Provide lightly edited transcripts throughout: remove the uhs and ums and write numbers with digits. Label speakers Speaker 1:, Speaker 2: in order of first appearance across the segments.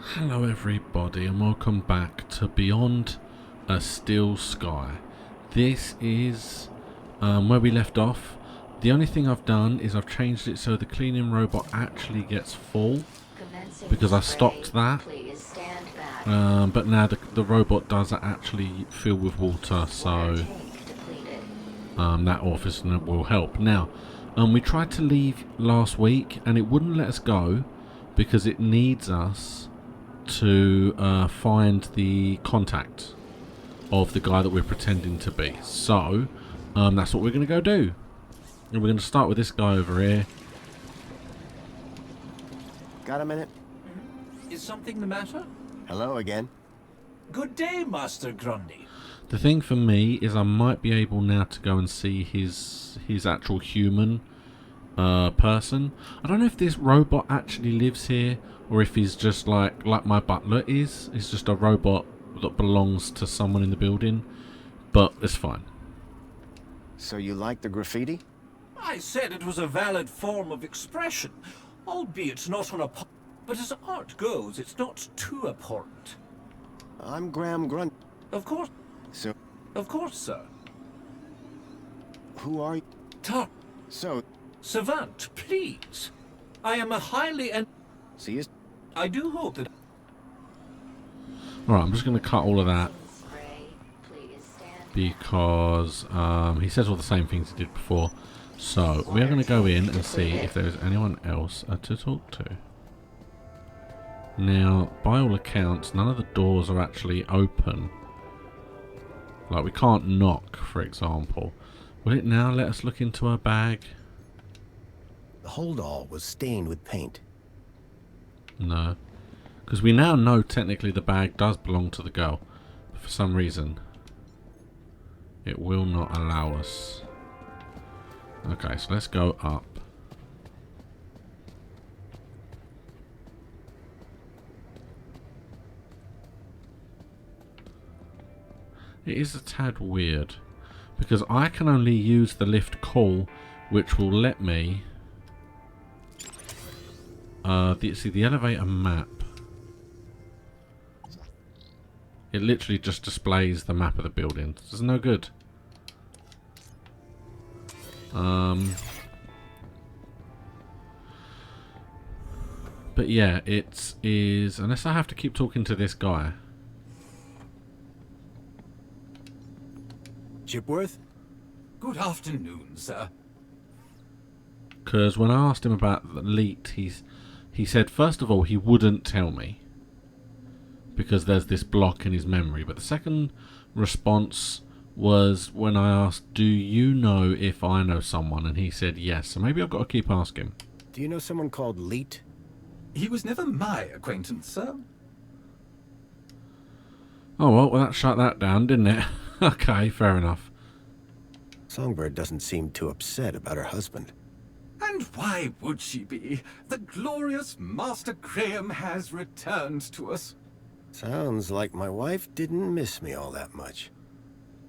Speaker 1: Hello everybody and welcome back to Beyond a Still Sky. This is where we left off. The only thing I've done is I've changed it so the cleaning robot actually gets full, because I stopped that. But now the robot does actually fill with water, so that office will help. Now, we tried to leave last week and it wouldn't let us go because it needs us to find the contact of the guy that we're pretending to be. So that's what we're going to go do. And we're going to start with this guy over here.
Speaker 2: Got a minute?
Speaker 3: Is something the matter?
Speaker 2: Hello again.
Speaker 3: Good day, Master Grundy.
Speaker 1: The thing for me is I might be able now to go and see his actual human person. I don't know if this robot actually lives here or if he's just like my butler is. He's just a robot that belongs to someone in the building, but it's fine.
Speaker 2: So you like the graffiti?
Speaker 3: I said it was a valid form of expression, albeit not on a... But as art goes, it's not too abhorrent.
Speaker 2: I'm Graham Grunt.
Speaker 3: Of course.
Speaker 2: So,
Speaker 3: Of course, sir.
Speaker 2: who are you?
Speaker 3: Tar...
Speaker 2: So,
Speaker 3: Savant, please. I am a highly...
Speaker 2: see you.
Speaker 3: I do hope that...
Speaker 1: Alright, I'm just going to cut all of that because he says all the same things he did before. So we are going to go in and see if there is anyone else to talk to. Now, by all accounts, none of the doors are actually open. Like, we can't knock, for example. Will it now let us look into her bag?
Speaker 2: The holdall was stained with paint.
Speaker 1: No. Because we now know technically the bag does belong to the girl. But for some reason, it will not allow us. Okay, so let's go up. It is a tad weird, because I can only use the lift call, which will let me see the elevator map. It literally just displays the map of the building. This is no good. But yeah, it is, unless I have to keep talking to this guy.
Speaker 2: Chipworth?
Speaker 3: Good afternoon, sir.
Speaker 1: Because when I asked him about the leet, he said first of all he wouldn't tell me because there's this block in his memory. But the second response was when I asked, do you know if I know someone? And he said yes. So maybe I've got to keep asking.
Speaker 2: Do you know someone called Leet?
Speaker 3: He was never my acquaintance, sir.
Speaker 1: Oh well, that shut that down, didn't it? Okay, fair enough.
Speaker 2: Songbird doesn't seem too upset about her husband.
Speaker 4: And why would she be? The glorious Master Graham has returned to us.
Speaker 2: Sounds like my wife didn't miss me all that much.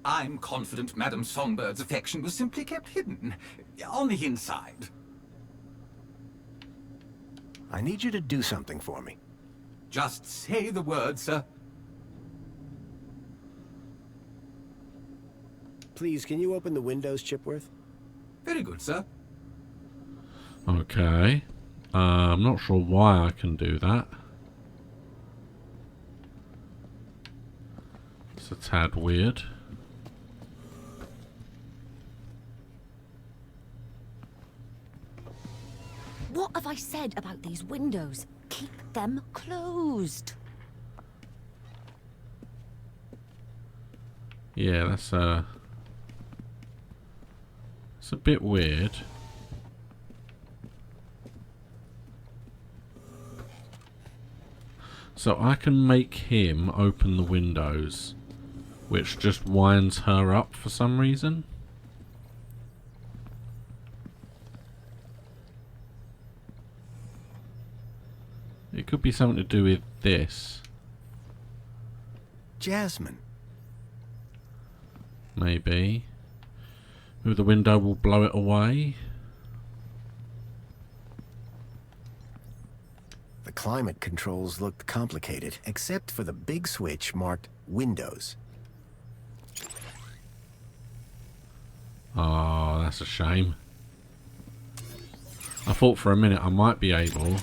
Speaker 4: I'm confident Madame Songbird's affection was simply kept hidden, on the inside.
Speaker 2: I need you to do something for me.
Speaker 4: Just say the word, sir.
Speaker 2: Please, can you open the windows, Chipworth?
Speaker 4: Very good, sir.
Speaker 1: Okay. I'm not sure why I can do that. It's a tad weird.
Speaker 5: What have I said about these windows? Keep them closed.
Speaker 1: Yeah, that's it's a bit weird. So I can make him open the windows, which just winds her up for some reason. It could be something to do with this.
Speaker 2: Jasmine.
Speaker 1: Maybe. Maybe the window will blow it away.
Speaker 2: The climate controls looked complicated, except for the big switch marked Windows.
Speaker 1: Oh, that's a shame. I thought for a minute I might be able.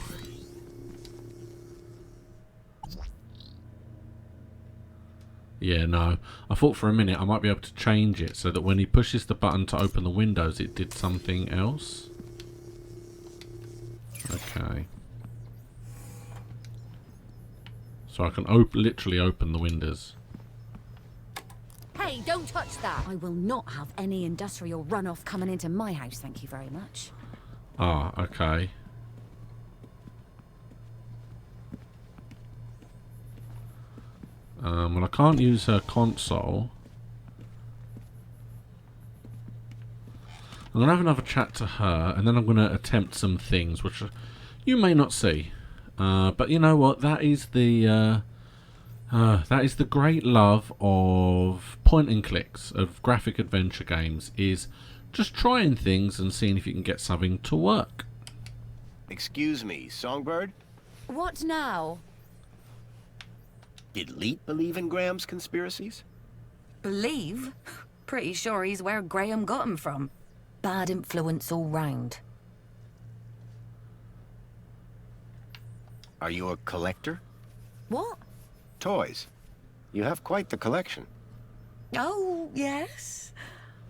Speaker 1: Yeah, no. I thought for a minute I might be able to change it so that when he pushes the button to open the windows, it did something else. Okay. So I can literally open the windows.
Speaker 5: Hey, don't touch that. I will not have any industrial runoff coming into my house, thank you very much.
Speaker 1: Ah, okay. Well, I can't use her console. I'm going to have another chat to her, and then I'm going to attempt some things, which you may not see. But you know what? That is the great love of point and clicks, of graphic adventure games, is just trying things and seeing if you can get something to work.
Speaker 2: Excuse me, Songbird?
Speaker 5: What now?
Speaker 2: Did Leet believe in Graham's conspiracies?
Speaker 6: Believe? Pretty sure he's where Graham got him from. Bad influence all round.
Speaker 2: Are you a collector?
Speaker 6: What?
Speaker 2: Toys. You have quite the collection.
Speaker 6: Oh, yes.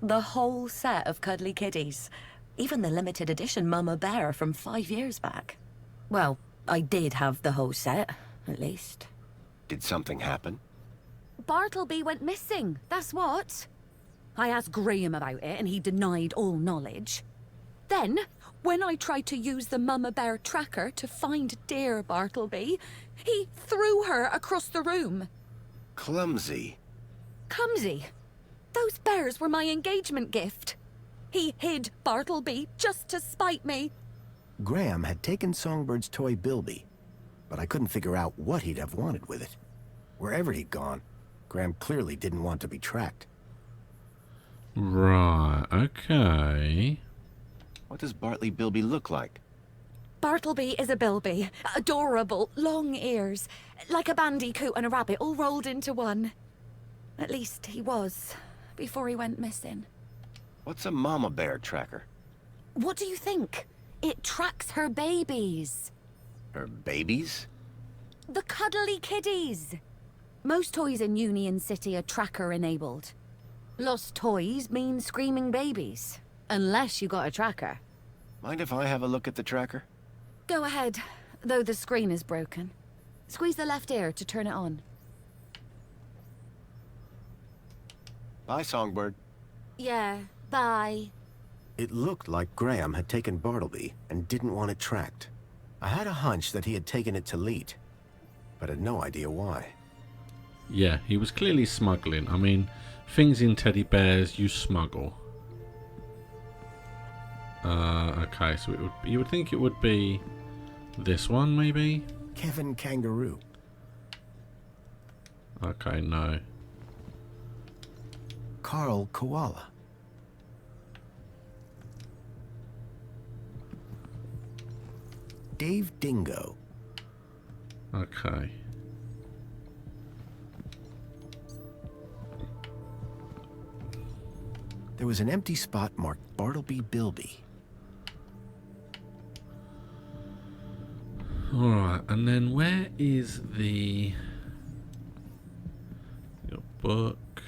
Speaker 6: The whole set of cuddly kiddies. Even the limited edition Mama Bear from 5 years back. Well, I did have the whole set, at least.
Speaker 2: Did something happen?
Speaker 5: Bartleby went missing, that's what. I asked Graham about it and he denied all knowledge. Then, when I tried to use the Mama Bear tracker to find dear Bartleby, he threw her across the room.
Speaker 2: Clumsy.
Speaker 5: Clumsy. Those bears were my engagement gift. He hid Bartleby just to spite me.
Speaker 2: Graham had taken Songbird's toy Bilby, but I couldn't figure out what he'd have wanted with it. Wherever he'd gone, Graham clearly didn't want to be tracked.
Speaker 1: Right, okay.
Speaker 2: What does Bartley Bilby look like?
Speaker 5: Bartleby is a bilby. Adorable, long ears. Like a bandicoot and a rabbit all rolled into one. At least he was, before he went missing.
Speaker 2: What's a mama bear tracker?
Speaker 5: What do you think? It tracks her babies.
Speaker 2: Her babies?
Speaker 5: The cuddly kiddies. Most toys in Union City are tracker-enabled. Lost toys mean screaming babies. Unless you got a tracker.
Speaker 2: Mind if I have a look at the tracker?
Speaker 5: Go ahead, though the screen is broken. Squeeze the left ear to turn it on.
Speaker 2: Bye, Songbird.
Speaker 5: Yeah, bye.
Speaker 2: It looked like Graham had taken Bartleby and didn't want it tracked. I had a hunch that he had taken it to Leet, but had no idea why.
Speaker 1: Yeah, he was clearly smuggling. I mean, things in teddy bears you smuggle. Okay, so you would think it would be this one, maybe?
Speaker 2: Kevin Kangaroo.
Speaker 1: Okay, no.
Speaker 2: Carl Koala. Dave Dingo.
Speaker 1: Okay.
Speaker 2: There was an empty spot marked Bartleby Bilby.
Speaker 1: Alright, and then where is your book?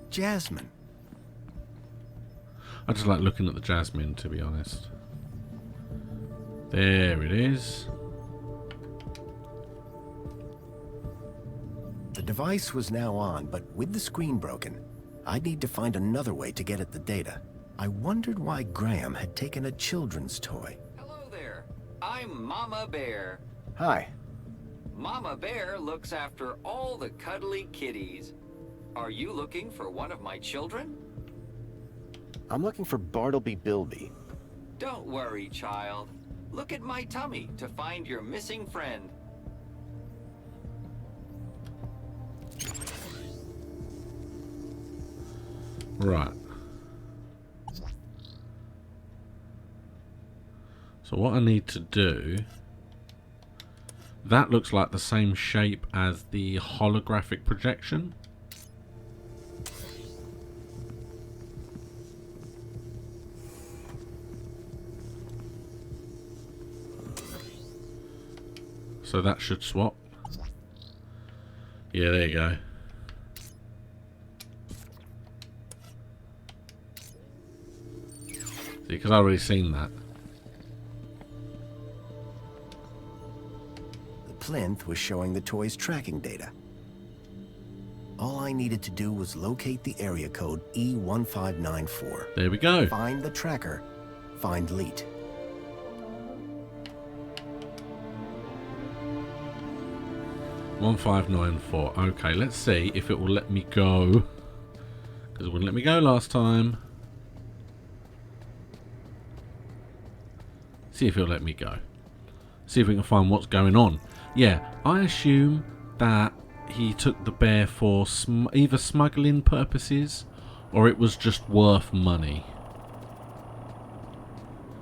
Speaker 2: Jasmine.
Speaker 1: I just like looking at the Jasmine, to be honest. There it is.
Speaker 2: The device was now on, but with the screen broken, I'd need to find another way to get at the data. I wondered why Graham had taken a children's toy.
Speaker 7: Hello there. I'm Mama Bear.
Speaker 2: Hi.
Speaker 7: Mama Bear looks after all the cuddly kitties. Are you looking for one of my children?
Speaker 2: I'm looking for Bartleby Bilby.
Speaker 7: Don't worry, child. Look at my tummy to find your missing friend.
Speaker 1: Right. So what I need to do... That looks like the same shape as the holographic projection. So that should swap. Yeah, there you go. See, because I've already seen that.
Speaker 2: The plinth was showing the toy's tracking data. All I needed to do was locate the area code E1594.
Speaker 1: There we go.
Speaker 2: Find the tracker, find Leet.
Speaker 1: $1594. Okay, let's see if it will let me go. Because it wouldn't let me go last time. See if it'll let me go. See if we can find what's going on. Yeah, I assume that he took the bear for either smuggling purposes or it was just worth money.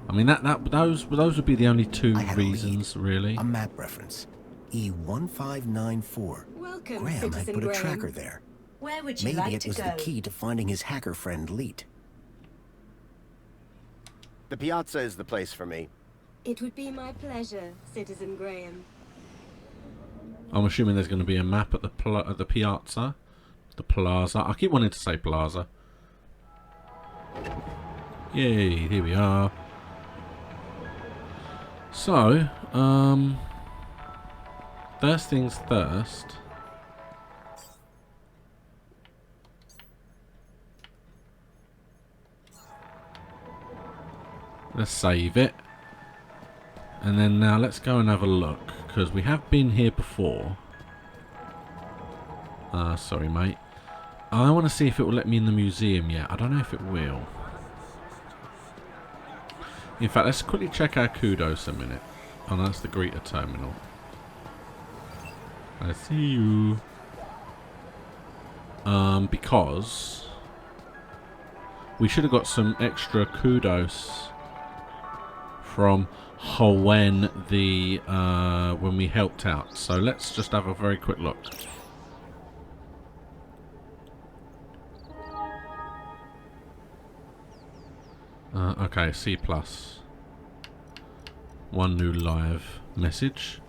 Speaker 1: I mean, those would be the only two reasons, really.
Speaker 2: A map reference. E1594.
Speaker 8: Welcome,
Speaker 2: Graham had
Speaker 8: Citizen
Speaker 2: put a
Speaker 8: Graham.
Speaker 2: tracker there.
Speaker 8: Where would you
Speaker 2: Maybe
Speaker 8: like
Speaker 2: it
Speaker 8: to
Speaker 2: was
Speaker 8: go?
Speaker 2: the key to finding his hacker friend Leet.
Speaker 9: The piazza is the place for me.
Speaker 8: It would be my pleasure, Citizen Graham.
Speaker 1: I'm assuming there's going to be a map at the piazza, the plaza. I keep wanting to say plaza. Yay! Here we are. So, first things first. Let's save it. And then now let's go and have a look. Because we have been here before. Sorry mate. I want to see if it will let me in the museum yet. I don't know if it will. In fact, let's quickly check our kudos a minute. Oh no, that's the greeter terminal. I see you. Because we should have got some extra kudos from when we helped out. So let's just have a very quick look. Okay, C+. One new live message.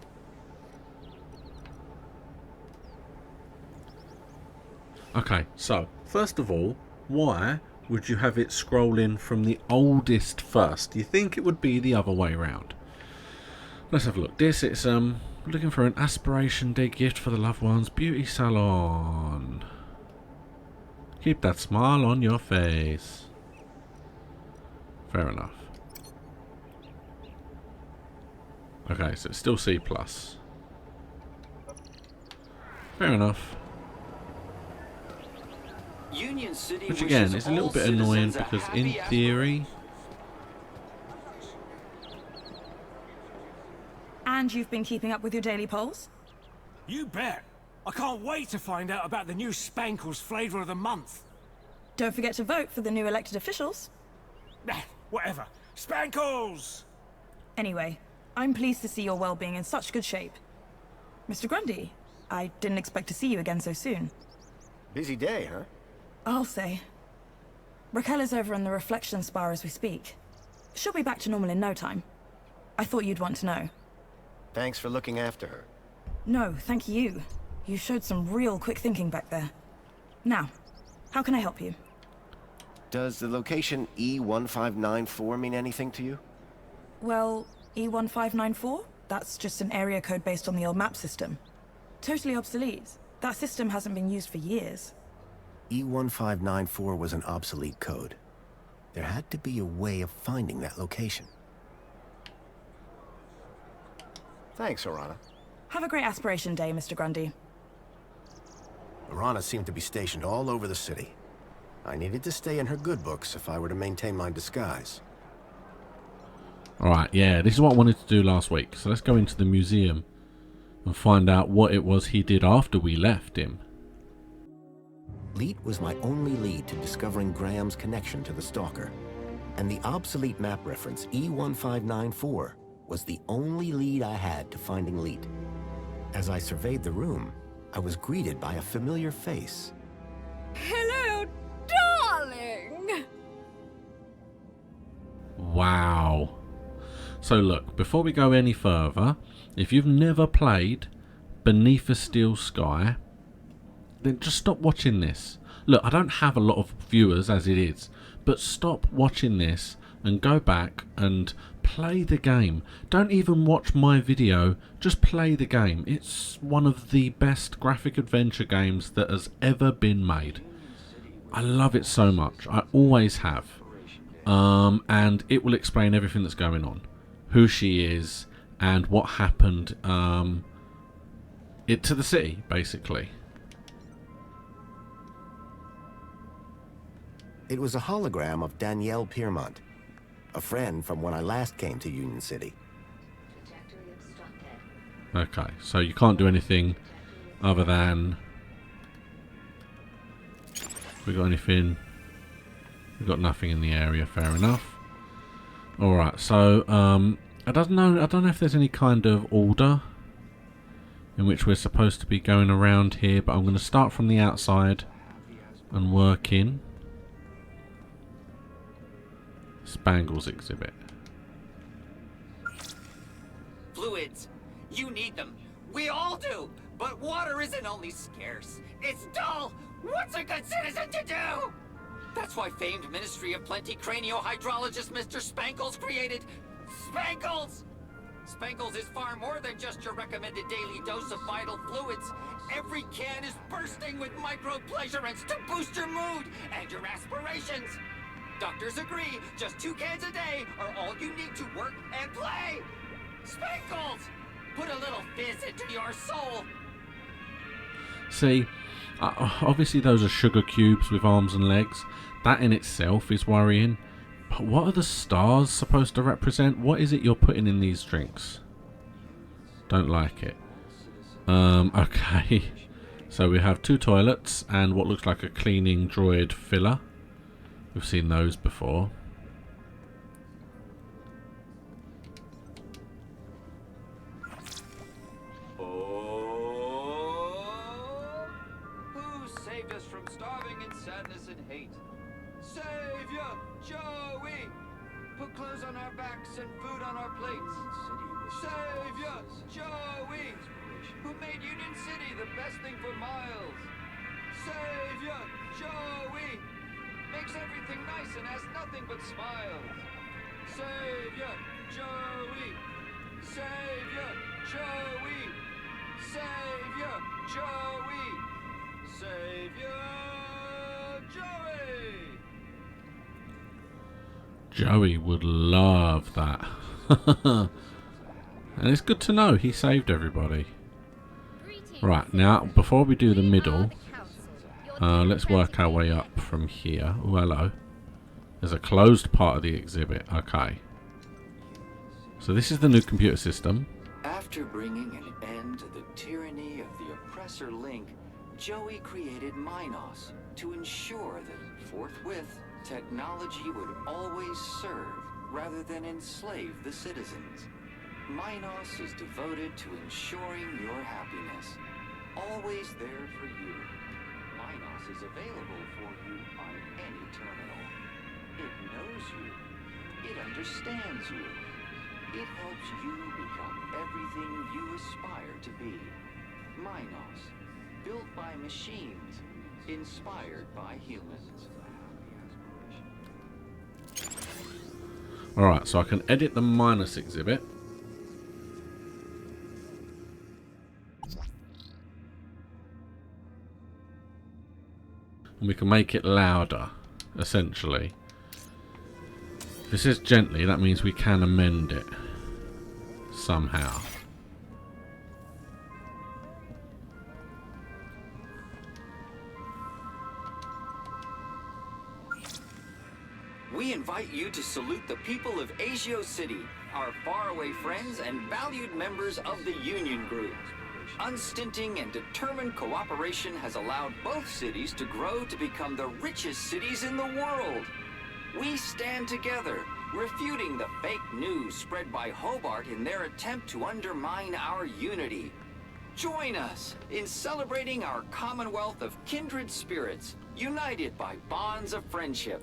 Speaker 1: Okay, so first of all, why would you have it scrolling from the oldest first? Do you think it would be the other way around? Let's have a look. This, it's looking for an aspiration day gift for the loved ones. Beauty salon. Keep that smile on your face. Fair enough. Okay, so it's still C+. Fair enough.
Speaker 7: Union City
Speaker 1: Which again
Speaker 7: wishes
Speaker 1: is a little
Speaker 7: all
Speaker 1: bit annoying
Speaker 7: citizens a
Speaker 1: because
Speaker 7: happy
Speaker 1: in theory...
Speaker 10: And you've been keeping up with your daily polls?
Speaker 11: You bet. I can't wait to find out about the new Spankles flavour of the month.
Speaker 10: Don't forget to vote for the new elected officials.
Speaker 11: Whatever. Spankles!
Speaker 10: Anyway, I'm pleased to see your well-being in such good shape. Mr. Grundy, I didn't expect to see you again so soon.
Speaker 9: Busy day, huh?
Speaker 10: I'll say. Raquel is over in the reflection spa as we speak. She'll be back to normal in no time. I thought you'd want to know.
Speaker 9: Thanks for looking after her.
Speaker 10: No, thank you. You showed some real quick thinking back there. Now, how can I help you?
Speaker 9: Does the location E1594 mean anything to you?
Speaker 10: Well, E1594? That's just an area code based on the old map system. Totally obsolete. That system hasn't been used for years.
Speaker 2: E1594 was an obsolete code. There had to be a way of finding that location.
Speaker 9: Thanks, Orana.
Speaker 10: Have a great aspiration day, Mr. Grundy.
Speaker 2: Orana seemed to be stationed all over the city. I needed to stay in her good books if I were to maintain my disguise.
Speaker 1: Alright, yeah, this is what I wanted to do last week. So let's go into the museum and find out what it was he did after we left him.
Speaker 2: Leet was my only lead to discovering Graham's connection to the Stalker. and the obsolete map reference E1594 was the only lead I had to finding Leet. As I surveyed the room, I was greeted by a familiar face.
Speaker 5: Hello, darling!
Speaker 1: Wow. So look, before we go any further, if you've never played Beneath a Steel Sky, then just stop watching this. Look, I don't have a lot of viewers as it is, but stop watching this and go back and play the game. Don't even watch my video, just play the game. It's one of the best graphic adventure games that has ever been made. I love it so much. I always have. And it will explain everything that's going on. Who she is and what happened to the city, basically.
Speaker 2: It was a hologram of Danielle Piermont, a friend from when I last came to Union City.
Speaker 1: Okay, so you can't do anything other than... We got anything? We got nothing in the area, fair enough. Alright, so I don't know if there's any kind of order in which we're supposed to be going around here, but I'm going to start from the outside and work in. Spangles exhibit.
Speaker 7: Fluids. You need them. We all do. But water isn't only scarce. It's dull. What's a good citizen to do? That's why famed Ministry of Plenty cranio-hydrologist Mr. Spankles created Spankles! Spankles is far more than just your recommended daily dose of vital fluids. Every can is bursting with micro-pleasurants to boost your mood and your aspirations. Doctors agree, just 2 cans a day are all you need to work and play. Spankles! Put a little fizz into your soul.
Speaker 1: See, obviously those are sugar cubes with arms and legs. That in itself is worrying. But what are the stars supposed to represent? What is it you're putting in these drinks? Don't like it. Okay. So we have 2 toilets and what looks like a cleaning droid filler. We've seen those before.
Speaker 7: Oh, who saved us from starving in sadness and hate? Savior, Joey! Put clothes on our backs and food on our plates. Savior, Joey! Who made Union City the best thing for miles? Savior, Joey! Makes everything nice and has nothing but smiles. Savior, Joey! Savior, Joey! Savior, Joey! Savior, Joey!
Speaker 1: Joey would love that. And it's good to know he saved everybody. Right, now, before we do the middle, let's work our way up from here. Oh, hello. There's a closed part of the exhibit. Okay. So this is the new computer system.
Speaker 7: After bringing an end to the tyranny of the oppressor Link, Joey created Minos to ensure that forthwith technology would always serve rather than enslave the citizens. Minos is devoted to ensuring your happiness, always there for you. Minos is available for you on any terminal. It knows you. It understands you. It helps you become everything you aspire to be. Minos, built by machines, inspired by humans.
Speaker 1: Alright, so I can edit the Minos exhibit. And we can make it louder, essentially. If this is gently, that means we can amend it somehow.
Speaker 7: We invite you to salute the people of Asio City, our faraway friends and valued members of the Union Group. Unstinting and determined cooperation has allowed both cities to grow to become the richest cities in the world. We stand together, refuting the fake news spread by Hobart in their attempt to undermine our unity. Join us in celebrating our commonwealth of kindred spirits, united by bonds of friendship.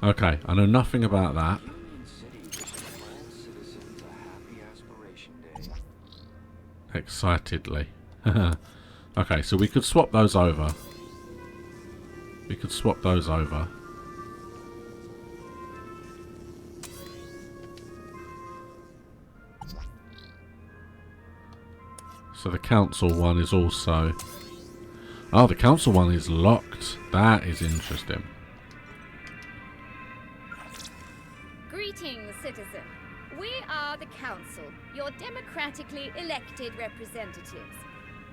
Speaker 1: Okay, I know nothing about that.
Speaker 7: Union City wishes all citizens a happy Aspiration Day.
Speaker 1: Excitedly. Okay, so we could swap those over. We could swap those over. So the council one is also... Oh, the council one is locked. That is interesting.
Speaker 12: Greetings, citizen. We are the council, your democratically elected representatives.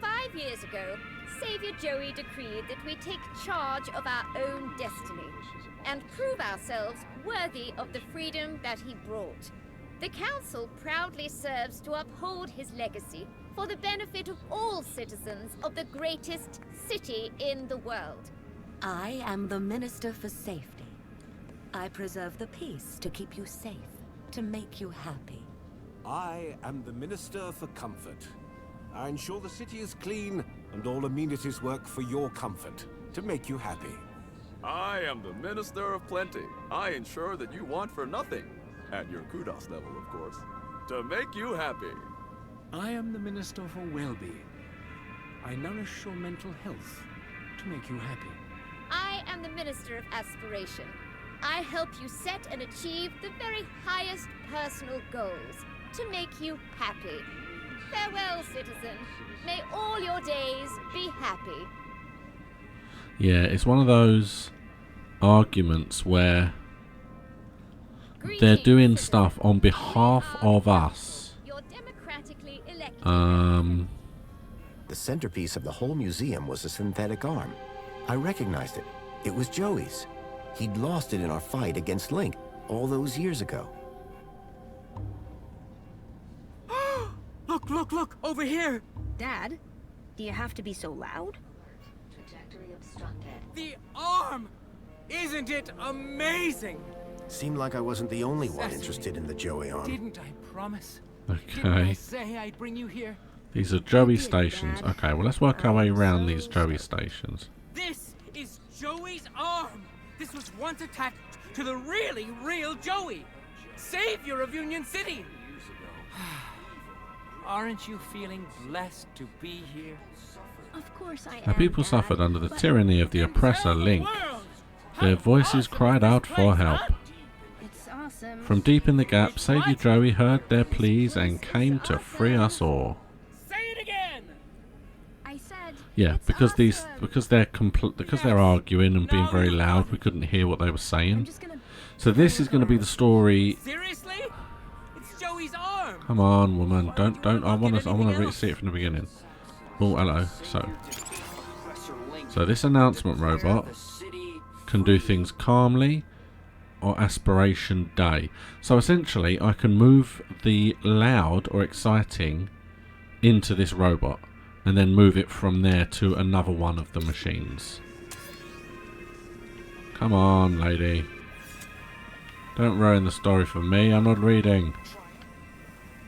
Speaker 12: 5 years ago, Savior Joey decreed that we take charge of our own destiny and prove ourselves worthy of the freedom that he brought. The council proudly serves to uphold his legacy for the benefit of all citizens of the greatest city in the world.
Speaker 6: I am the Minister for Safety. I preserve the peace to keep you safe, to make you happy.
Speaker 13: I am the Minister for Comfort. I ensure the city is clean and all amenities work for your comfort, to make you happy.
Speaker 14: I am the Minister of Plenty. I ensure that you want for nothing, at your kudos level, of course, to make you happy.
Speaker 11: I am the Minister for Well-being. I nourish your mental health to make you happy.
Speaker 12: I am the Minister of Aspiration. I help you set and achieve the very highest personal goals to make you happy. Farewell, citizen. May all your days be happy.
Speaker 1: Yeah, it's one of those arguments where they're doing stuff on behalf of us.
Speaker 12: Your democratically elected.
Speaker 2: The centerpiece of the whole museum was a synthetic arm. I recognized it. It was Joey's. He'd lost it in our fight against Link all those years ago.
Speaker 11: Look, look, look! Over here!
Speaker 8: Dad, do you have to be so loud? Trajectory obstructed.
Speaker 11: The arm! Isn't it amazing?
Speaker 2: Seemed like I wasn't the only one interested in the Joey arm.
Speaker 11: Didn't I promise? Didn't
Speaker 1: Okay.
Speaker 11: I say I'd bring you here?
Speaker 1: These are Joey stations. Okay, well let's work our way around these Joey stations.
Speaker 11: This is Joey's arm! This was once attached to the really real Joey! Savior of Union City! Aren't you feeling blessed to be here?
Speaker 8: Of course I am.
Speaker 1: Now people
Speaker 8: Dad,
Speaker 1: suffered under the
Speaker 8: but
Speaker 1: tyranny of the oppressor Link. Their voices cried out for help.
Speaker 8: it's awesome.
Speaker 1: From deep in the gap, Savior Joey heard their pleas and came to free us all.
Speaker 11: Say it again!
Speaker 8: I said.
Speaker 1: Yeah,
Speaker 8: it's
Speaker 1: because
Speaker 8: awesome.
Speaker 1: because they're arguing and being very loud, we couldn't hear what they were
Speaker 8: I'm
Speaker 1: saying.
Speaker 8: just gonna.
Speaker 1: So this is going to be the story.
Speaker 11: Seriously? It's Joey's arm!
Speaker 1: Come on, woman! Don't! I want to see it from the beginning. Oh, hello. So this announcement robot can do things calmly or aspiration day. So essentially, I can move the loud or exciting into this robot and then move it from there to another one of the machines. Come on, lady. Don't ruin the story for me. I'm not reading.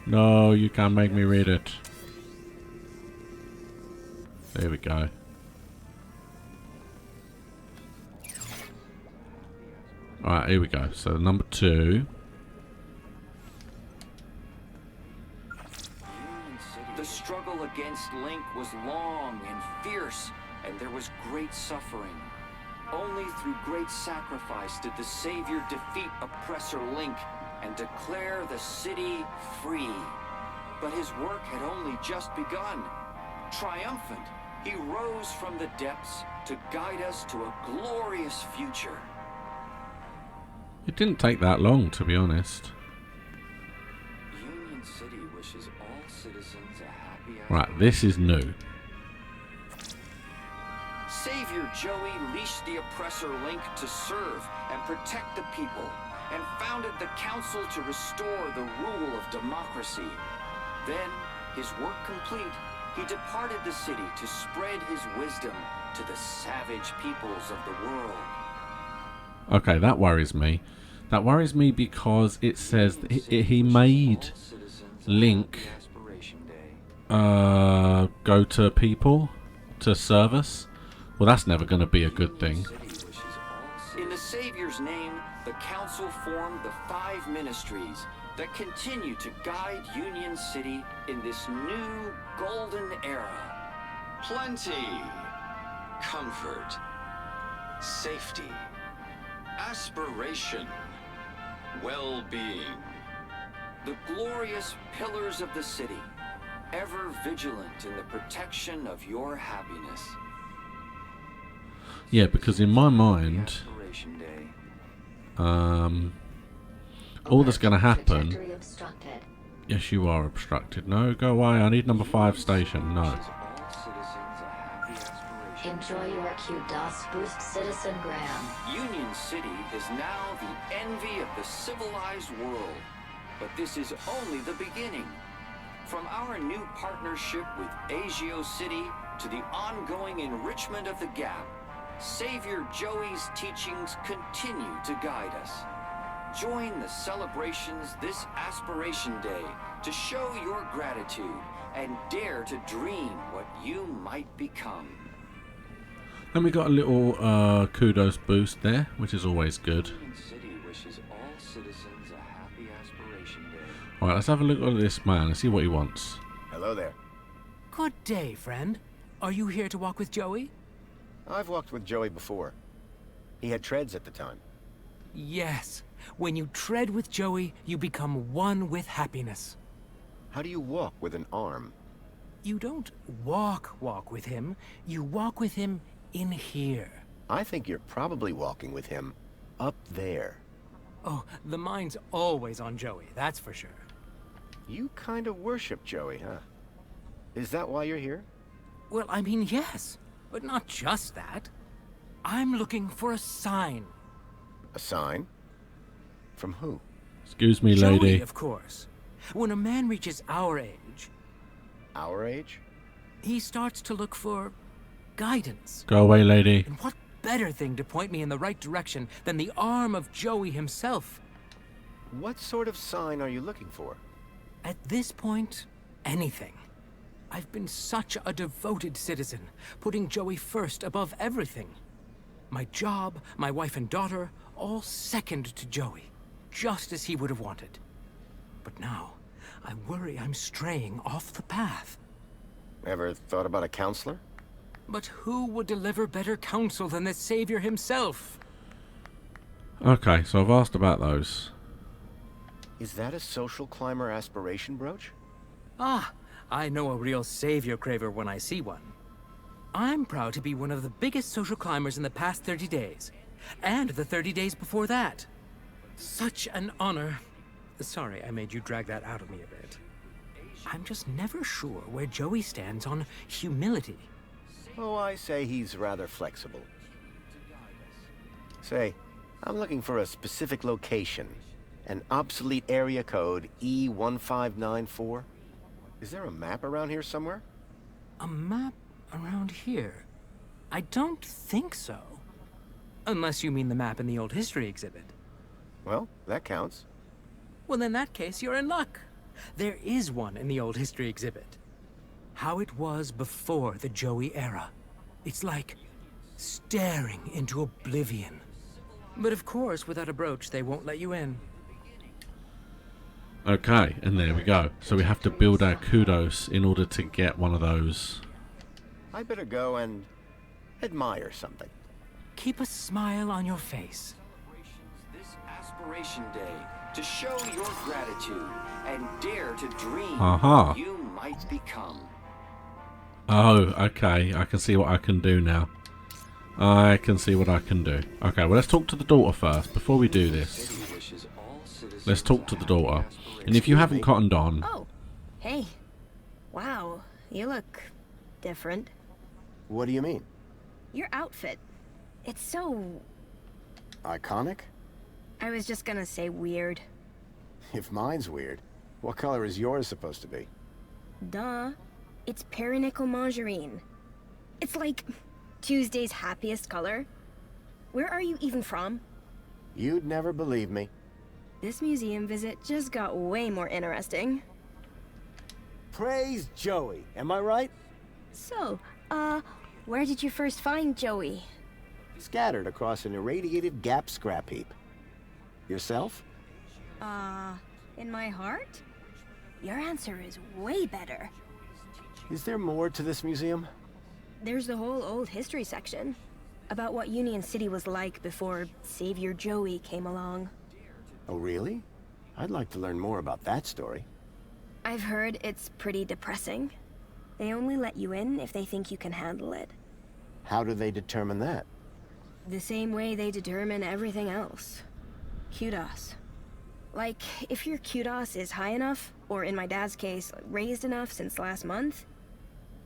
Speaker 1: No, you can't make me read it. There we go. Alright, here we go. So number 2.
Speaker 7: The struggle against Link was long and fierce, and there was great suffering. Only through great sacrifice did the Savior defeat oppressor Link and declare the city free. But his work had only just begun. Triumphant, he rose from the depths to guide us to a glorious future.
Speaker 1: It didn't take that long, to be honest.
Speaker 7: Union City wishes all citizens a happy
Speaker 1: Right, this is new.
Speaker 7: Savior Joey leashed the oppressor Link to serve and protect the people, and founded the council to restore the rule of democracy. Then, his work complete, he departed the city to spread his wisdom to the savage peoples of the world.
Speaker 1: Okay, that worries me. That worries me because it says that he made Link go to people, to service. Well, that's never going to be a good thing.
Speaker 7: In the Savior's name, the Council formed the 5 ministries that continue to guide Union City in this new golden era.
Speaker 15: Plenty, comfort, safety, aspiration, well-being.
Speaker 7: The glorious pillars of the city, ever vigilant in the protection of your happiness.
Speaker 1: Yeah, because in my mind, all that's going to happen... Yes, you are obstructed. No, go away. I need number 5 station. No.
Speaker 16: Enjoy your Q-DOS boost, Citizen Graham.
Speaker 7: Union City is now the envy of the civilized world. But this is only the beginning. From our new partnership with Agio City to the ongoing enrichment of the Gap, Savior Joey's teachings continue to guide us. Join the celebrations this Aspiration Day to show your gratitude and dare to dream what you might become.
Speaker 1: And we got a little kudos boost there, which is always good. Alright, let's have a look at this man and see what he wants.
Speaker 9: Hello there.
Speaker 11: Good day, friend. Are you here to walk with Joey?
Speaker 9: I've walked with Joey before. He had treads at the time.
Speaker 11: Yes. When you tread with Joey, you become one with happiness.
Speaker 9: How do you walk with an arm?
Speaker 11: You don't walk with him. You walk with him in here.
Speaker 9: I think you're probably walking with him up there.
Speaker 11: Oh, the mind's always on Joey, that's for sure.
Speaker 9: You kind of worship Joey, huh? Is that why you're here?
Speaker 11: Well, I mean, yes. But not just that. I'm looking for a sign.
Speaker 9: A sign? From who?
Speaker 1: Excuse me, lady.
Speaker 11: Joey, of course. When a man reaches our age...
Speaker 9: Our age?
Speaker 11: He starts to look for guidance.
Speaker 1: Go away, lady.
Speaker 11: And what better thing to point me in the right direction than the arm of Joey himself?
Speaker 9: What sort of sign are you looking for?
Speaker 11: At this point, anything. I've been such a devoted citizen, putting Joey first above everything. My job, my wife and daughter, all second to Joey, just as he would have wanted. But now, I worry I'm straying off the path.
Speaker 9: Ever thought about a counselor?
Speaker 11: But who would deliver better counsel than the Savior himself?
Speaker 1: Okay, so I've asked about those.
Speaker 9: Is that a social climber aspiration brooch?
Speaker 11: Ah, I know a real Savior craver when I see one. I'm proud to be one of the biggest social climbers in the past 30 days. And the 30 days before that. Such an honor. Sorry, I made you drag that out of me a bit. I'm just never sure where Joey stands on humility.
Speaker 9: Oh, I say he's rather flexible. Say, I'm looking for a specific location. An obsolete area code E1594. Is there a map around here somewhere?
Speaker 11: A map around here? I don't think so. Unless you mean the map in the old history exhibit.
Speaker 9: Well, that counts.
Speaker 11: Well, in that case, you're in luck. There is one in the old history exhibit. How it was before the Joey era. It's like staring into oblivion. But of course, without a brooch, they won't let you in.
Speaker 1: Okay, and there we go. So we have to build our kudos in order to get one of those.
Speaker 9: I better go and admire something.
Speaker 11: Keep a smile on your face.
Speaker 7: This Aspiration Day to show your gratitude and dare to dream what you might become.
Speaker 1: Oh, okay. I can see what I can do now. I can see what I can do. Okay, well, let's talk to the daughter first before we do this. Let's talk to the daughter. And if you haven't cottoned on...
Speaker 8: Oh, hey. Wow, you look different.
Speaker 9: What do you mean?
Speaker 8: Your outfit. It's so...
Speaker 9: Iconic?
Speaker 8: I was just gonna say weird.
Speaker 9: If mine's weird, what color is yours supposed to be?
Speaker 8: Duh. It's perinickel margarine. It's like Tuesday's happiest color. Where are you even from?
Speaker 9: You'd never believe me.
Speaker 17: This museum visit just got way more interesting.
Speaker 9: Praise Joey, am I right?
Speaker 17: So, where did you first find Joey?
Speaker 9: Scattered across an irradiated gap scrap heap. Yourself?
Speaker 17: In my heart? Your answer is way better.
Speaker 9: Is there more to this museum?
Speaker 17: There's the whole old history section. About what Union City was like before Savior Joey came along.
Speaker 9: Oh, really? I'd like to learn more about that story.
Speaker 17: I've heard it's pretty depressing. They only let you in if they think you can handle it.
Speaker 9: How do they determine that?
Speaker 17: The same way they determine everything else. Kudos. Like, if your kudos is high enough, or in my dad's case, raised enough since last month,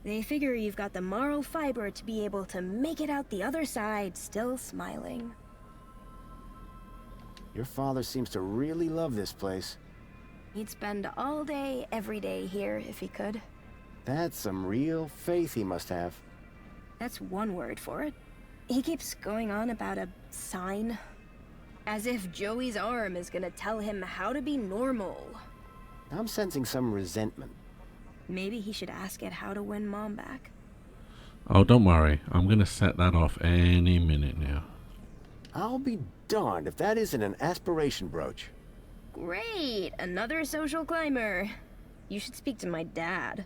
Speaker 17: they figure you've got the moral fiber to be able to make it out the other side still smiling.
Speaker 9: Your father seems to really love this place.
Speaker 17: He'd spend all day, every day here if he could.
Speaker 9: That's some real faith he must have.
Speaker 17: That's one word for it. He keeps going on about a sign. As if Joey's arm is gonna tell him how to be normal.
Speaker 9: I'm sensing some resentment.
Speaker 17: Maybe he should ask it how to win Mom back.
Speaker 1: Oh, don't worry. I'm going to set that off any minute now.
Speaker 9: I'll be darned if that isn't an aspiration brooch.
Speaker 17: Great! Another social climber. You should speak to my dad.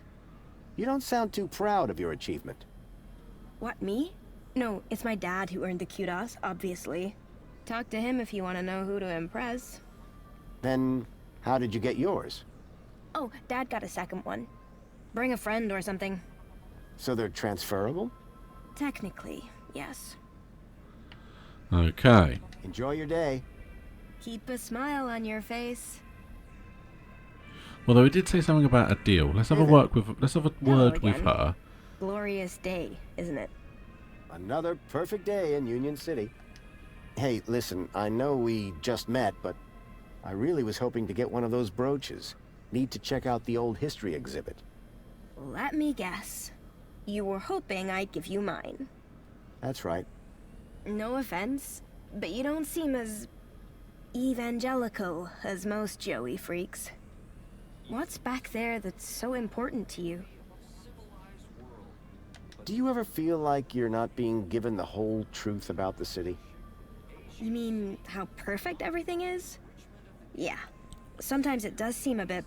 Speaker 9: You don't sound too proud of your achievement.
Speaker 17: What, me? No, it's my dad who earned the kudos, obviously. Talk to him if you want to know who to impress.
Speaker 9: Then, how did you get yours?
Speaker 17: Oh, Dad got a second one. Bring a friend or something.
Speaker 9: So they're transferable?
Speaker 17: Technically, yes.
Speaker 1: Okay.
Speaker 9: Enjoy your day.
Speaker 17: Keep a smile on your face.
Speaker 1: Although he did say something about a deal. Let's have a word with her.
Speaker 17: Glorious day, isn't it?
Speaker 9: Another perfect day in Union City. Hey, listen, I know we just met, but I really was hoping to get one of those brooches. Need to check out the old history exhibit.
Speaker 17: Let me guess. You were hoping I'd give you mine.
Speaker 9: That's right.
Speaker 17: No offense, but you don't seem as evangelical as most Joey freaks. What's back there that's so important to you?
Speaker 9: Do you ever feel like you're not being given the whole truth about the city?
Speaker 17: You mean how perfect everything is? Yeah. Sometimes it does seem a bit...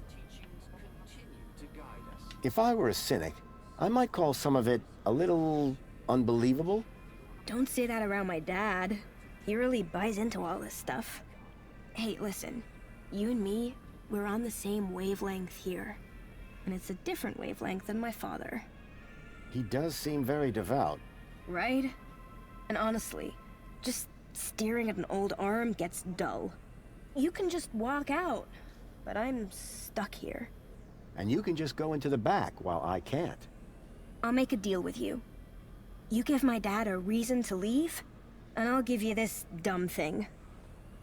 Speaker 9: If I were a cynic, I might call some of it a little unbelievable.
Speaker 17: Don't say that around my dad. He really buys into all this stuff. Hey, listen. You and me, we're on the same wavelength here. And it's a different wavelength than my father.
Speaker 9: He does seem very devout.
Speaker 17: Right? And honestly, just staring at an old arm gets dull. You can just walk out, but I'm stuck here.
Speaker 9: And you can just go into the back while I can't.
Speaker 17: I'll make a deal with you. You give my dad a reason to leave, and I'll give you this dumb thing.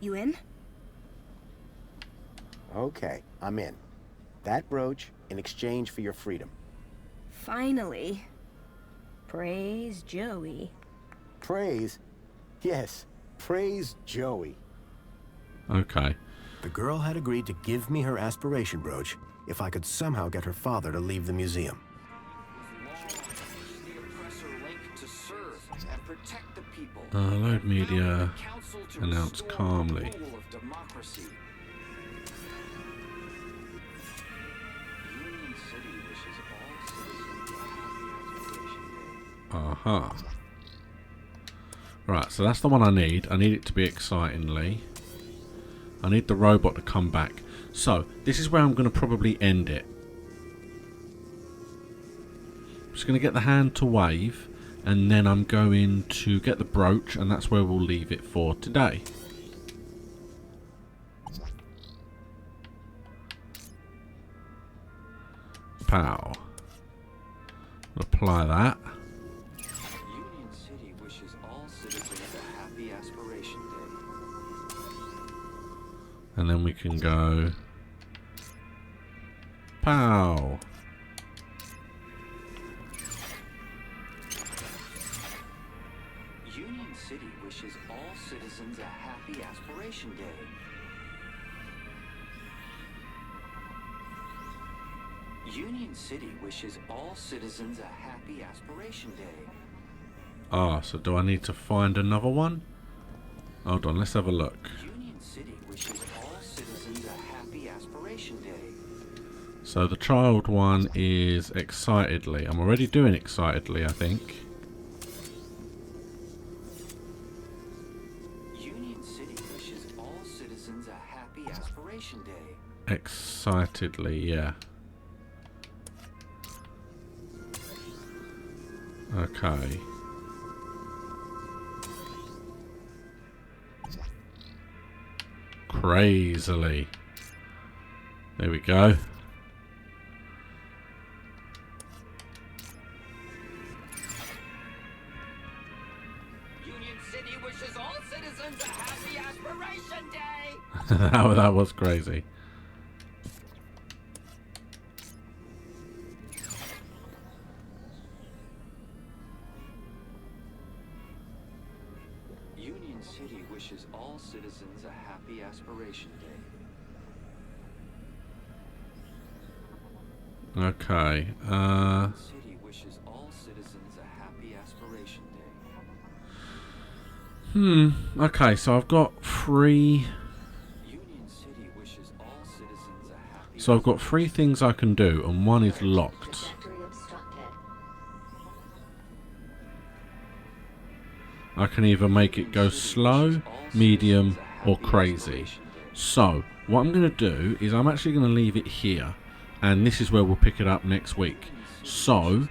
Speaker 17: You in?
Speaker 9: Okay, I'm in. That brooch in exchange for your freedom.
Speaker 17: Finally. Praise Joey.
Speaker 9: Praise? Yes, praise Joey.
Speaker 1: Okay.
Speaker 2: The girl had agreed to give me her aspiration brooch if I could somehow get her father to leave the museum.
Speaker 1: Load media. Announce calmly. Aha. Right, so that's the one I need. I need it to be excitingly. I need the robot to come back. So, this is where I'm going to probably end it. I'm just going to get the hand to wave, and then I'm going to get the brooch, and that's where we'll leave it for today. Pow. Apply that.
Speaker 7: Union City wishes all citizens a happy Aspiration Day.
Speaker 1: And then we can go... Pow!
Speaker 7: Union City wishes all citizens a happy Aspiration Day. Union City wishes all citizens a happy Aspiration Day.
Speaker 1: Ah, so do I need to find another one? Hold on, let's have a look.
Speaker 7: Union City wishes all citizens a happy Aspiration Day.
Speaker 1: So the child one is excitedly. I'm already doing excitedly, I think.
Speaker 7: Union City wishes all citizens a happy Aspiration Day.
Speaker 1: Excitedly, yeah. Okay. Crazily. There we go.
Speaker 7: Union City wishes all citizens a happy Aspiration Day.
Speaker 1: That was crazy.
Speaker 7: Union City wishes all citizens a happy Aspiration Day.
Speaker 1: Okay.
Speaker 7: City wishes all citizens a happy Aspiration Day.
Speaker 1: Okay, so I've got three.
Speaker 7: Union City wishes all citizens a happy.
Speaker 1: So I've got three things I can do, and one is locked. I can either make it go slow, medium, or crazy. So what I'm going to do is I'm actually going to leave it here, and this is where we'll pick it up next week. So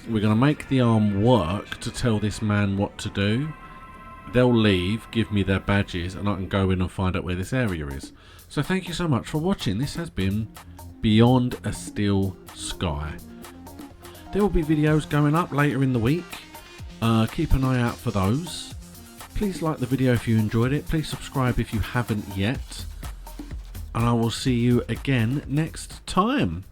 Speaker 1: we're going to make the arm work to tell this man what to do. They'll leave, give me their badges, and I can go in and find out where this area is. So thank you so much for watching. This has been Beyond a Still Sky. There will be videos going up later in the week. Keep an eye out for those. Please like the video if you enjoyed it. Please subscribe if you haven't yet. And I will see you again next time.